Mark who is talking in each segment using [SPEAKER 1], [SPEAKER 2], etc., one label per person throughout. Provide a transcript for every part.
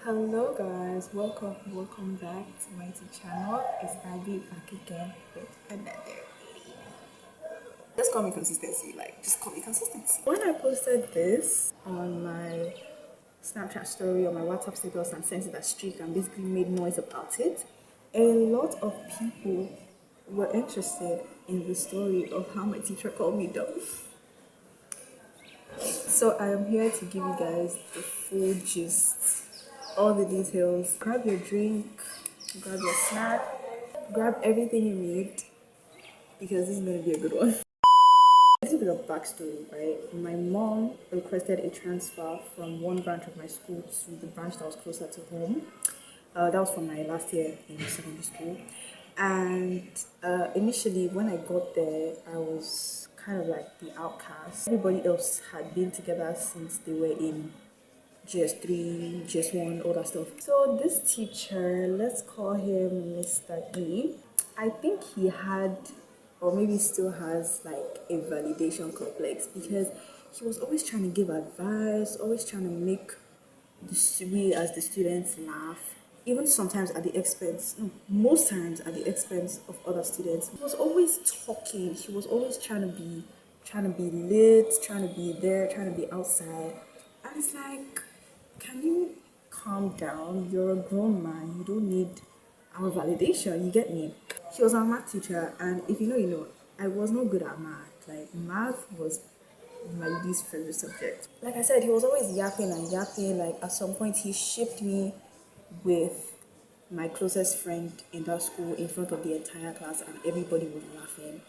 [SPEAKER 1] Hello guys, welcome back to my YouTube channel. It's Abby back again with another video. Just call me consistency, just call me consistency. When I posted this on my Snapchat story or my WhatsApp status and sent it as streak and basically made noise about it, a lot of people were interested in the story of how my teacher called me dumb. So I am here to give you guys the full gist, all the details. Grab your drink, grab your snack, grab everything you need because this is going to be a good one. A little bit of backstory, right? My mom requested a transfer from one branch of my school to the branch that was closer to home. That was for my last year in secondary school. And initially, when I got there, I was kind of like the outcast. Everybody else had been together since they were in GS3, GS1, all that stuff. So this teacher, let's call him Mr. E. I think he had, or maybe still has, like a validation complex because he was always trying to give advice, always trying to make we as the students laugh, even sometimes at the expense, no, most times at the expense of other students. He was always talking. He was always trying to be lit, trying to be there, trying to be outside. And it's like, can you calm down? You're a grown man. You don't need our validation. You get me? He was our math teacher, and if you know, you know. I was not good at math. Like math was my least favorite subject. Like I said, he was always yapping and yapping. Like at some point, he shipped me with my closest friend in that school in front of the entire class, and everybody was laughing.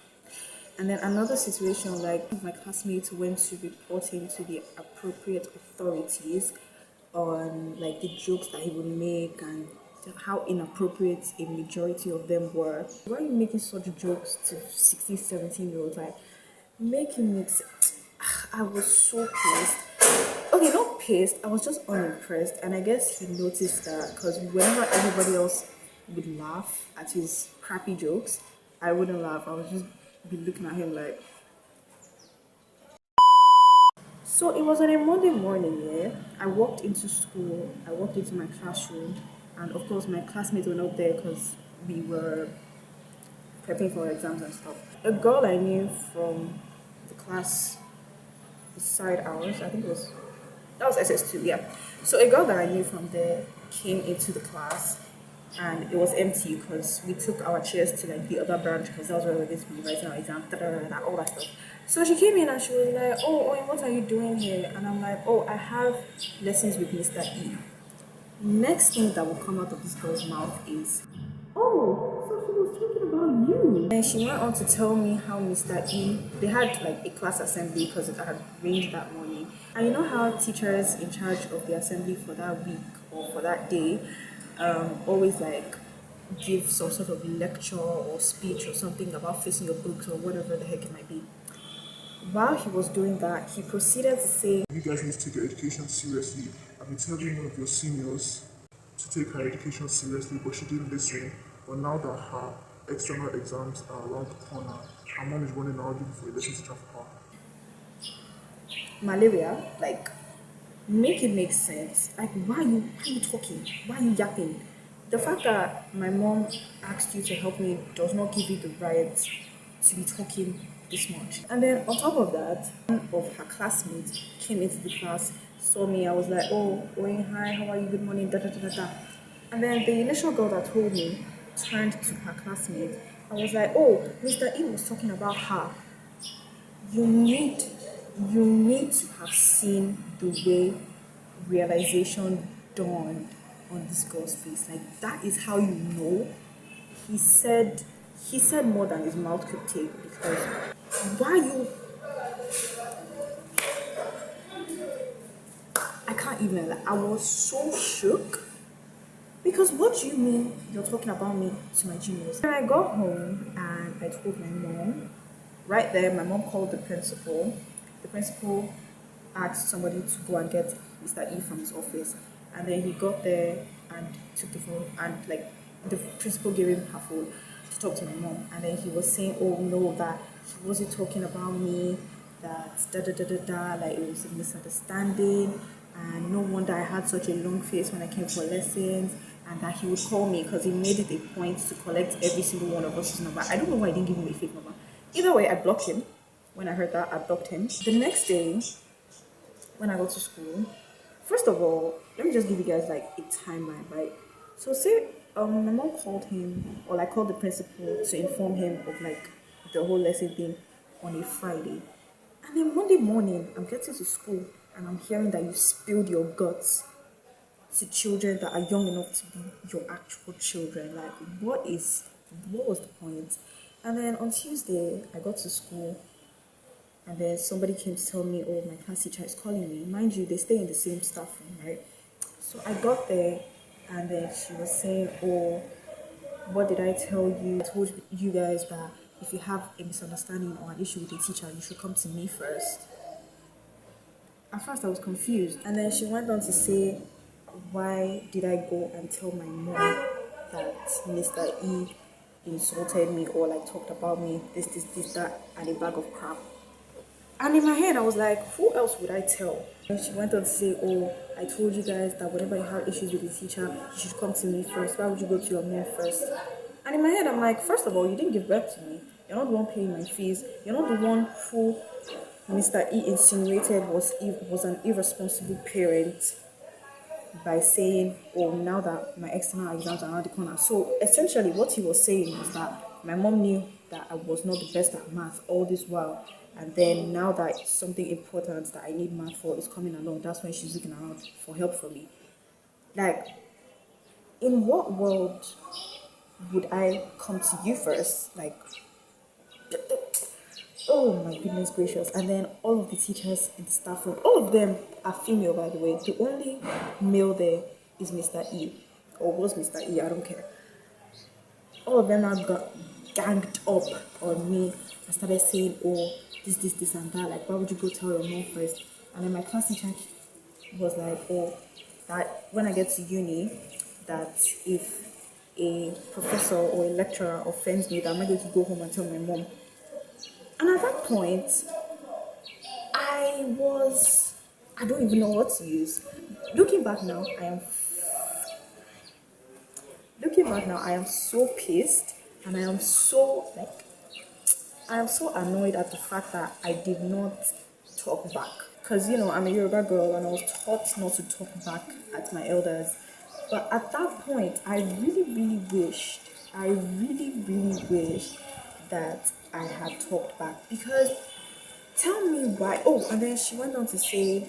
[SPEAKER 1] And then another situation, like my classmates went to report him to the appropriate authorities on like the jokes that he would make and how inappropriate a majority of them were. Why are you making such jokes to 16, 17-year-olds? Like, making it. I was so pissed. Okay, not pissed. I was just unimpressed, and I guess he noticed that because whenever everybody else would laugh at his crappy jokes, I wouldn't laugh. I would just be looking at him like. So it was on a Monday morning, yeah. I walked into school, I walked into my classroom, and of course, my classmates were not there because we were prepping for exams and stuff. A girl I knew from the class beside ours, I think it was that was SS2, yeah. So a girl that I knew from there came into the class and it was empty because we took our chairs to like the other branch because that was where we were going to be writing our exam, all that stuff. So she came in and she was like, "Oh, Owen, what are you doing here?" And I'm like, "Oh, I have lessons with Mr. E." Next thing that will come out of this girl's mouth is, "Oh, so she was talking about you." And she went on to tell me how Mr. E, they had like a class assembly because it had rained that morning. And you know how teachers in charge of the assembly for that week or for that day always like give some sort of lecture or speech or something about facing your books or whatever the heck it might be. While he was doing that, he proceeded to say,
[SPEAKER 2] "You guys need to take your education seriously. I've been telling one of your seniors to take her education seriously, but she didn't listen. But now that her external exams are around the corner, her mom is running around looking for a lesson teacher for her."
[SPEAKER 1] malaria, like, make it make sense. Like, why are you talking? Why are you yapping? The fact that my mom asked you to help me does not give you the right to be talking this much. And then on top of that, one of her classmates came into the class, saw me. I was like, "Oh, Owen, hi, how are you? Good morning, da da da da da." And then the initial girl that told me turned to her classmate. I was like, "Oh, Mr. E was talking about her." you need you need to have seen the way realization dawned on this girl's face. Like that is how you know. He said more than his mouth could take because why you I can't even, like, I was so shook because what do you mean you're talking about me to my juniors? When I got home and I told my mom, right there, my mom called the principal. The principal asked somebody to go and get Mr. E from his office. And then he got there and took the phone and like the principal gave him her phone to talk to my mom. And then he was saying, "Oh no, that he wasn't talking about me, that da da da da da, like it was a misunderstanding and no wonder I had such a long face when I came for lessons, and that he would call me because he made it a point to collect every single one of us' number. I don't know why I didn't give him a fake number. Either way, I blocked him. When I heard that, I blocked him. The next day, when I got to school, first of all, let me just give you guys like a timeline, right? So say my mom called him or like called the principal to inform him of like the whole lesson thing on a Friday. And then Monday morning, I'm getting to school and I'm hearing that you spilled your guts to children that are young enough to be your actual children. Like, what was the point? And then on Tuesday, I got to school and then somebody came to tell me, oh, my class teacher is calling me. Mind you, they stay in the same staff room, right? So I got there and then she was saying, oh, what did I tell you? I told you guys that if you have a misunderstanding or an issue with a teacher, you should come to me first. At first, I was confused. And then she went on to say, why did I go and tell my mom that Mr. E insulted me or like talked about me, this, that, and a bag of crap? And in my head, I was like, who else would I tell? And she went on to say, oh, I told you guys that whenever you have issues with the teacher, you should come to me first. Why would you go to your mom first? And in my head, I'm like, first of all, you didn't give birth to me. You're not the one paying my fees. You're not the one who Mr. E insinuated was an irresponsible parent by saying, oh, now that my external exams are around the corner. So essentially what he was saying was that my mom knew that I was not the best at math all this while. And then now that something important that I need math for is coming along, that's when she's looking around for help from me. Like, in what world would I come to you first? Like, oh my goodness gracious. And then all of the teachers in the staff room, all of them are female, by the way. The only male there is Mr. E, or was Mr. E, I don't care. All of them now got ganged up on me and started saying, oh, this, and that. Like, why would you go tell your mom first? And then my class teacher was like, oh, that when I get to uni, that if a professor or a lecturer offends me, that I'm not going to go home and tell my mom. And at that point, I don't even know what to use. Looking back now, I am so pissed and I am so annoyed at the fact that I did not talk back. Because, I'm a Yoruba girl and I was taught not to talk back at my elders. But at that point, I really, really wished that I had talked back. Because tell me why. Oh, and then she went on to say,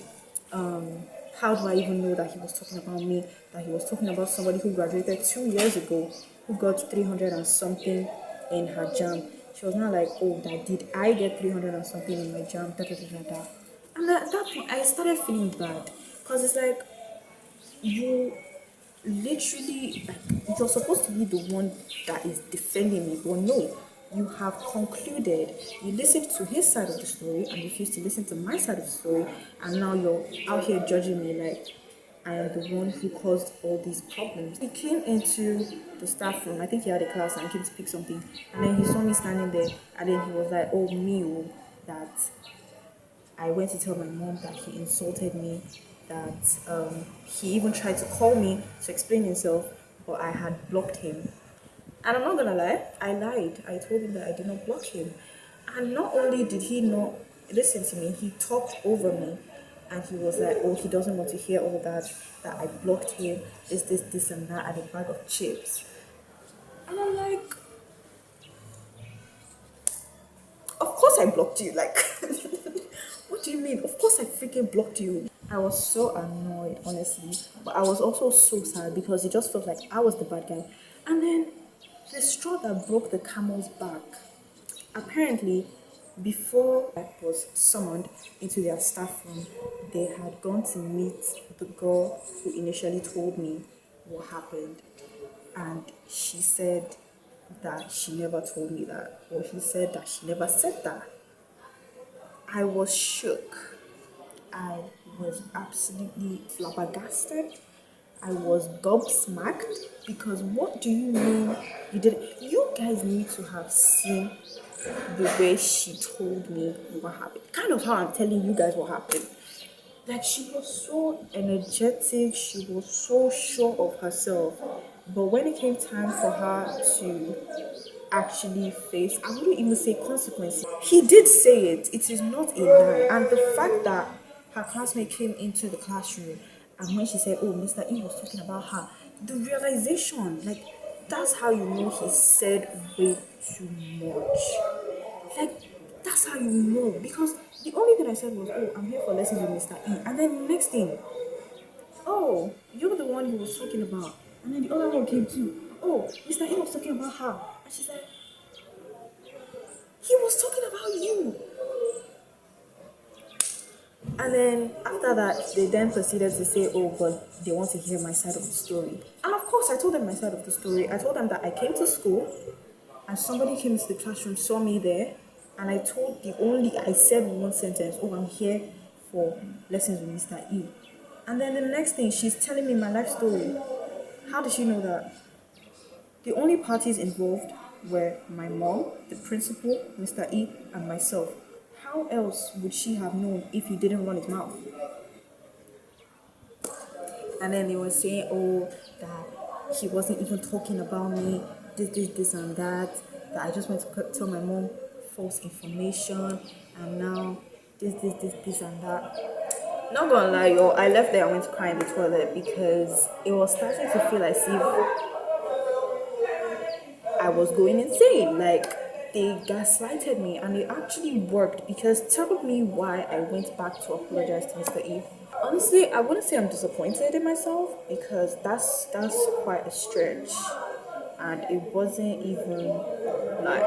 [SPEAKER 1] how do I even know that he was talking about me? That he was talking about somebody who graduated 2 years ago, who got 300 and something in her jam. She was not like, oh, that did I get 300 and something in my jam? Da, da, da, da, da. And at that point, I started feeling bad because it's like you literally like you're supposed to be the one that is defending me, but no, you have concluded. You listened to his side of the story and refused to listen to my side of the story, and now you're out here judging me like I am the one who caused all these problems. He came into the staff room. I think he had a class and he came to pick something, and then he saw me standing there, and then he was like, "Oh, me, oh, that." I went to tell my mom that he insulted me, that he even tried to call me to explain himself, but I had blocked him. And I'm not gonna lie, I lied. I told him that I did not block him. And not only did he not listen to me, he talked over me. And he was like, oh, he doesn't want to hear all that I blocked him, this, and that, and a bag of chips. And I'm like, of course I blocked you. Like, what do you mean? Of course I freaking blocked you. I was so annoyed, honestly. But I was also so sad because it just felt like I was the bad guy. And then the straw that broke the camel's back. Apparently, before I was summoned into their staff room, they had gone to meet the girl who initially told me what happened. And she said that she never told me that, or he said that she never said that. I was shook. I was absolutely flabbergasted. I was gobsmacked because what do you mean you did? You guys need to have seen the way she told me what happened. Kind of how I'm telling you guys what happened. Like she was so energetic, she was so sure of herself. But when it came time for her to actually face, I wouldn't even say consequences. He did say it. It is not a lie. And the fact that her classmate came into the classroom and when she said, "Oh, Mr. E was talking about her," the realization, like, that's how you know he said way too much. Like, that's how you know. Because the only thing I said was, "Oh, I'm here for lessons with Mr. E." And then the next thing, "Oh, you're the one he was talking about." And then the other one came too. "Oh, Mr. E was talking about her." And she said, "He was talking about you." And then after that, they then proceeded to say, "Oh, but they want to hear my side of the story." And of course, I told them my side of the story. I told them that I came to school and somebody came into the classroom, saw me there, and I said one sentence, "Oh, I'm here for lessons with Mr. E." And then the next thing, she's telling me my life story. How did she know that? The only parties involved were my mom, the principal, Mr. E, and myself. How else would she have known if he didn't run his mouth? And then they were saying, "Oh, that he wasn't even talking about me, this, and that. That I just went to tell my mom false information, and now this, and that." Not gonna lie, yo, I left there and went to cry in the toilet because it was starting to feel as if I was going insane. Like, they gaslighted me, and it actually worked because tell me why I went back to apologize to Mr. E. Honestly, I wouldn't say I'm disappointed in myself because that's quite a stretch, and it wasn't even like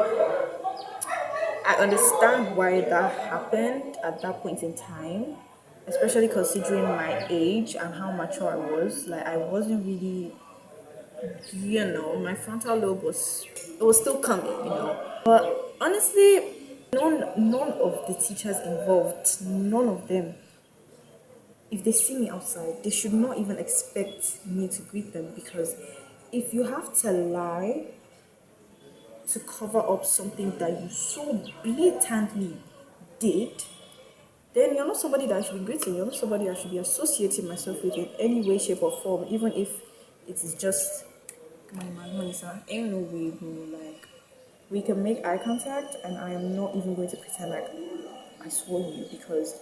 [SPEAKER 1] I understand why that happened at that point in time, especially considering my age and how mature I was. Like I wasn't really, my frontal lobe was still coming. But honestly, none of the teachers involved, none of them, if they see me outside, they should not even expect me to greet them because if you have to lie to cover up something that you so blatantly did, then you're not somebody that I should be greeting. You're not somebody I should be associating myself with in any way, shape, or form, even if it is just my money, sir. Ain't no way, bro. Like, we can make eye contact, and I am not even going to pretend like I saw you because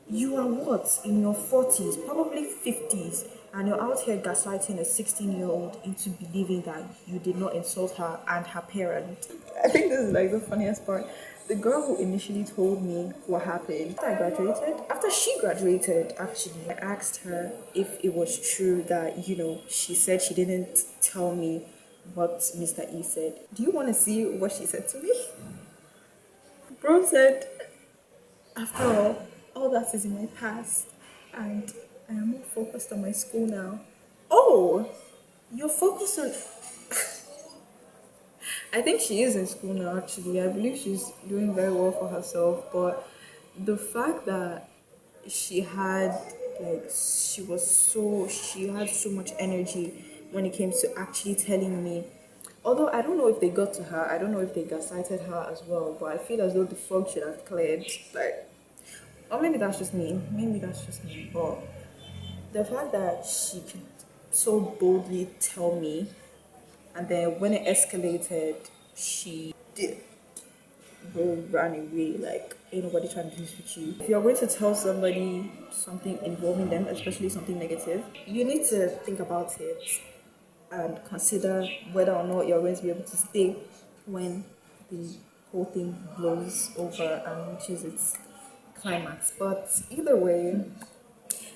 [SPEAKER 1] you are what? In your 40s, probably 50s, and you're out here gaslighting a 16-year-old into believing that you did not insult her and her parent. I think this is like the funniest part. The girl who initially told me what happened after she graduated, actually, I asked her if it was true that, she said she didn't tell me what Mr. E said. Do you want to see what she said to me? Bro said, "After all that is in my past, and I am more focused on my school now." Oh, you're focused on. I think she is in school now, actually. I believe she's doing very well for herself, but the fact that she had, she had so much energy when it came to actually telling me. Although I don't know if they got to her, I don't know if they gaslighted her as well, but I feel as though the fog should have cleared. Like, or maybe that's just me. Maybe that's just me. But the fact that she could so boldly tell me, and then when it escalated, she did ran away. Like, ain't nobody trying to do this with you. If you're going to tell somebody something involving them, especially something negative, you need to think about it and consider whether or not you're going to be able to stay when the whole thing blows over and reaches its climax. But either way,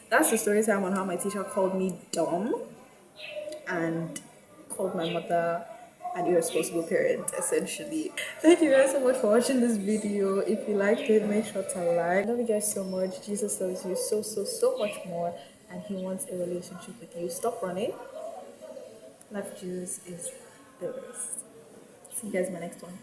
[SPEAKER 1] that's the story time on how my teacher called me dumb and called my mother an irresponsible parent, essentially. Thank you guys so much for watching this video. If you liked it, make sure to like. I love you guys so much. Jesus loves you so, so, so much more, and He wants a relationship with you. Stop running. Life with Jesus is the best. See you guys in my next one.